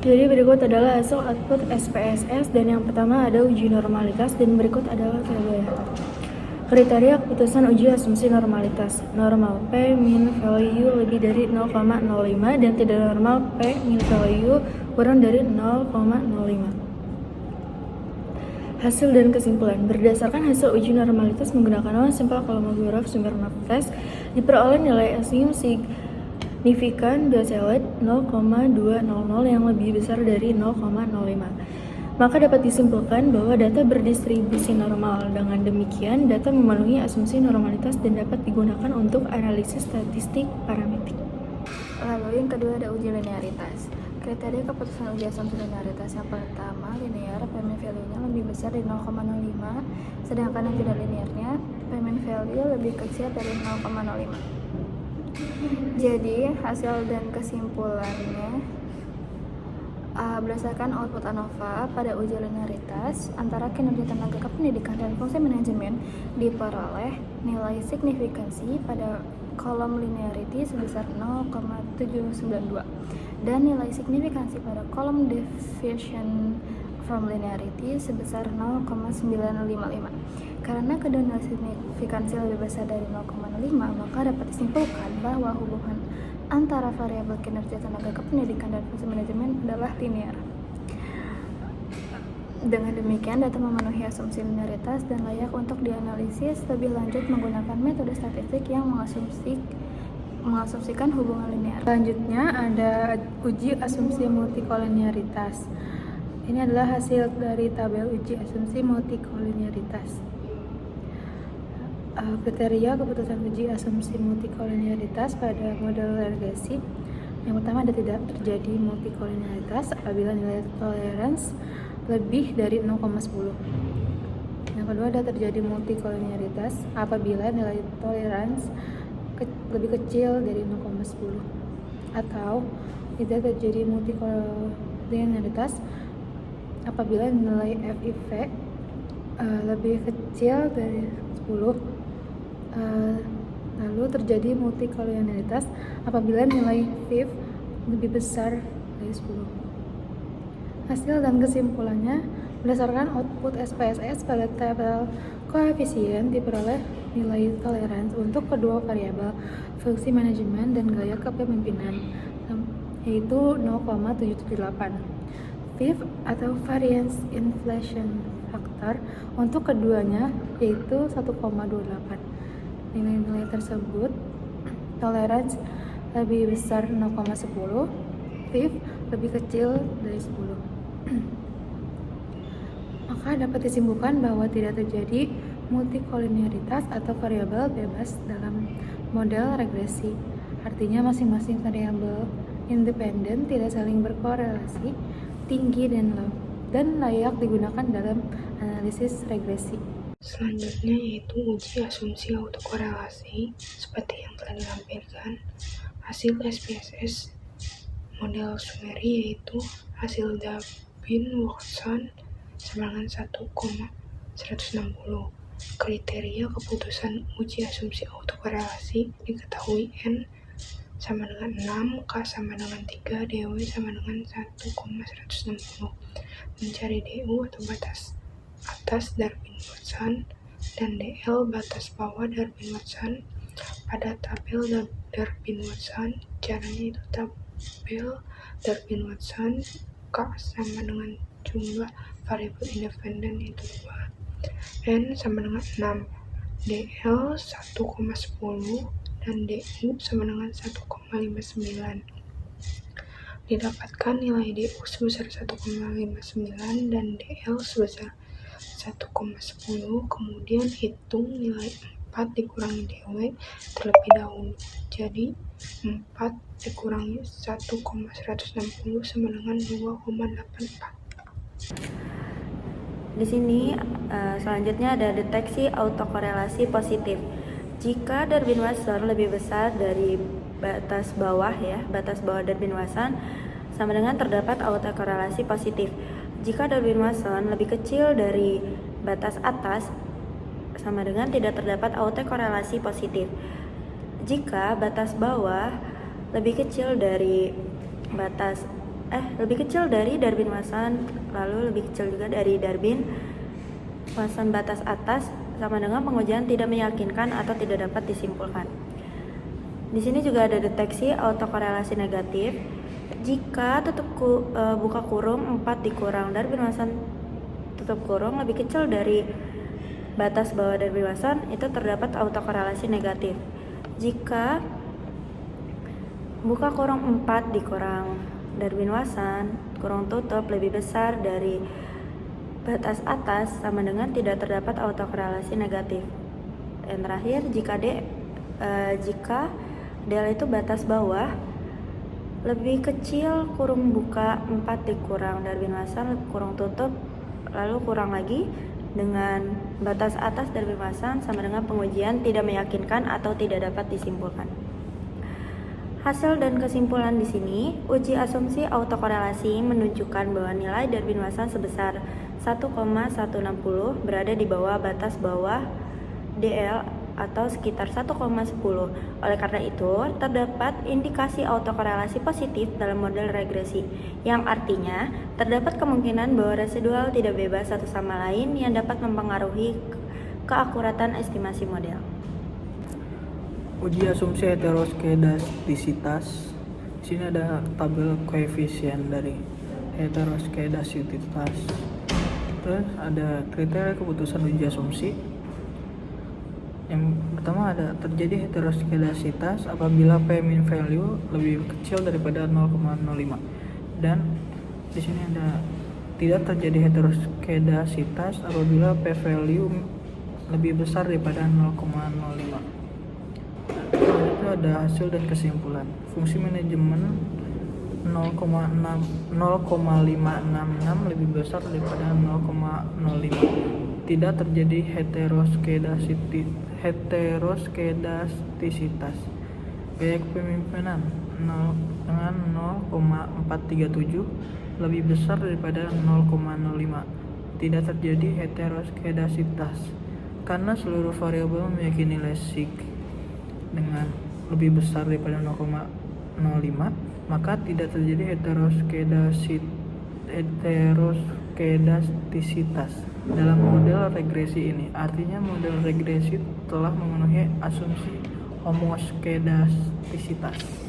Jadi berikut adalah hasil output SPSS, dan yang pertama ada uji normalitas, dan berikut adalah tabelnya. Kriteria keputusan uji asumsi normalitas: normal P mean value lebih dari 0,05 dan tidak normal P mean value kurang dari 0,05. Hasil dan kesimpulan. Berdasarkan hasil uji normalitas menggunakan simple kolomograf Smirnov test, diperoleh nilai asumsi signifikan Dirichlet 0,200 yang lebih besar dari 0,05. Maka dapat disimpulkan bahwa data berdistribusi normal. Dengan demikian, data memenuhi asumsi normalitas dan dapat digunakan untuk analisis statistik parametrik. Lalu yang kedua ada uji linearitas. Kriteria keputusan uji asumsi linearitas yang pertama, linear, P-mean value-nya lebih besar dari 0,05, sedangkan yang tidak linearnya, P-mean value lebih kecil dari 0,05. Jadi, hasil dan kesimpulannya berdasarkan output ANOVA pada uji linearitas antara kinerja tenaga kependidikan dan fungsi manajemen, diperoleh nilai signifikansi pada kolom linearity sebesar 0,792 dan nilai signifikansi pada kolom deviation from linearity sebesar 0,955. Karena kedua nilai signifikansi lebih besar dari 0,5, maka dapat disimpulkan bahwa hubungan antara variabel kinerja tenaga kependidikan dan fungsi manajemen adalah linear. Dengan demikian, data memenuhi asumsi linearitas dan layak untuk dianalisis lebih lanjut menggunakan metode statistik yang mengasumsikan hubungan linear. Selanjutnya ada uji asumsi multikolinearitas. Ini adalah hasil dari tabel uji asumsi multikolinearitas. Kriteria keputusan uji asumsi multikolinearitas pada model regresi. Yang pertama, ada tidak terjadi multikolinearitas apabila nilai toleransi lebih dari 0,10. Yang kedua, ada terjadi multikolinearitas apabila nilai toleransi lebih kecil dari 0,10. Atau tidak terjadi multikolinearitas apabila nilai FIV lebih kecil dari 10. Lalu terjadi multikolinearitas apabila nilai FIV lebih besar dari 10. Hasil dan kesimpulannya, berdasarkan output SPSS pada tabel koefisien diperoleh nilai toleransi untuk kedua variabel fungsi manajemen dan gaya kepemimpinan, yaitu 0,778. FIV atau variance inflation factor untuk keduanya yaitu 1,28. Nilai-nilai tersebut toleransi lebih besar 0,10, FIV lebih kecil dari 10. Maka dapat disimpulkan bahwa tidak terjadi multikolinearitas atau variabel bebas dalam model regresi. Artinya masing-masing variabel independen tidak saling berkorelasi tinggi dan layak digunakan dalam analisis regresi. Selanjutnya yaitu uji asumsi autokorelasi. Seperti yang telah dilampirkan, hasil SPSS model summary yaitu hasil Durbin-Watson sama dengan 1,160. Kriteria keputusan uji asumsi autokorelasi diketahui N sama dengan 6, K sama dengan 3, DW sama dengan 1,160. Mencari DU atau batas atas Durbin-Watson dan DL batas bawah Durbin-Watson pada tabel Durbin-Watson. Caranya itu tabel Durbin-Watson K sama dengan jumlah variabel independen yaitu 2, N sama dengan 6, DL 1,10 dan DU sama dengan 1,59. Didapatkan nilai DU sebesar 1,59 dan DL sebesar 1,10, kemudian hitung nilai 4 dikurangi DW terlebih dahulu. Jadi 4 dikurangi 1,160 sama dengan 2,84. Di sini selanjutnya ada deteksi autokorelasi positif. Jika Durbin-Watson lebih besar dari batas bawah Durbin-Watson sama dengan terdapat autokorelasi positif. Jika Durbin-Watson lebih kecil dari batas atas sama dengan tidak terdapat autokorelasi positif. Jika batas bawah lebih kecil dari batas lebih kecil dari Darwin-Watson, lalu lebih kecil juga dari Darwin-Watson batas atas sama dengan pengujian tidak meyakinkan atau tidak dapat disimpulkan. Di sini juga ada deteksi autokorelasi negatif. Jika buka kurung 4 dikurang Darwin-Watson tutup kurung lebih kecil dari batas bawah Darwin-Watson, itu terdapat autokorelasi negatif. Jika buka kurung 4 dikurang Darwin-Watson kurung tutup lebih besar dari batas atas, sama dengan tidak terdapat autokorelasi negatif. Dan terakhir, jika del itu batas bawah lebih kecil kurung buka 4 dikurang Darwin-Watson kurung tutup lalu kurang lagi dengan batas atas Darwin-Watson, sama dengan pengujian tidak meyakinkan atau tidak dapat disimpulkan. Hasil dan kesimpulan di sini, uji asumsi autokorelasi menunjukkan bahwa nilai Darwin-Watson sebesar 1,160 berada di bawah batas bawah DL atau sekitar 1,10. Oleh karena itu, terdapat indikasi autokorelasi positif dalam model regresi, yang artinya terdapat kemungkinan bahwa residual tidak bebas satu sama lain yang dapat mempengaruhi keakuratan estimasi model. Uji asumsi heteroskedastisitas. Di sini ada tabel koefisien dari heteroskedastisitas. Terus ada kriteria keputusan uji asumsi. Yang pertama ada terjadi heteroskedasitas apabila P min value lebih kecil daripada 0,05, dan di sini ada tidak terjadi heteroskedasitas apabila P value lebih besar daripada 0,05. Itu ada hasil dan kesimpulan. Fungsi manajemen 0,566 lebih besar daripada 0,05. Tidak terjadi heteroskedastisitas. Gaya kepemimpinan dengan 0,437 lebih besar daripada 0,05. Tidak terjadi heteroskedasitas karena seluruh variabel memiliki nilai sig dengan lebih besar daripada 0,05, maka tidak terjadi heteroskedastisitas dalam model regresi ini. Artinya model regresi telah memenuhi asumsi homoskedastisitas.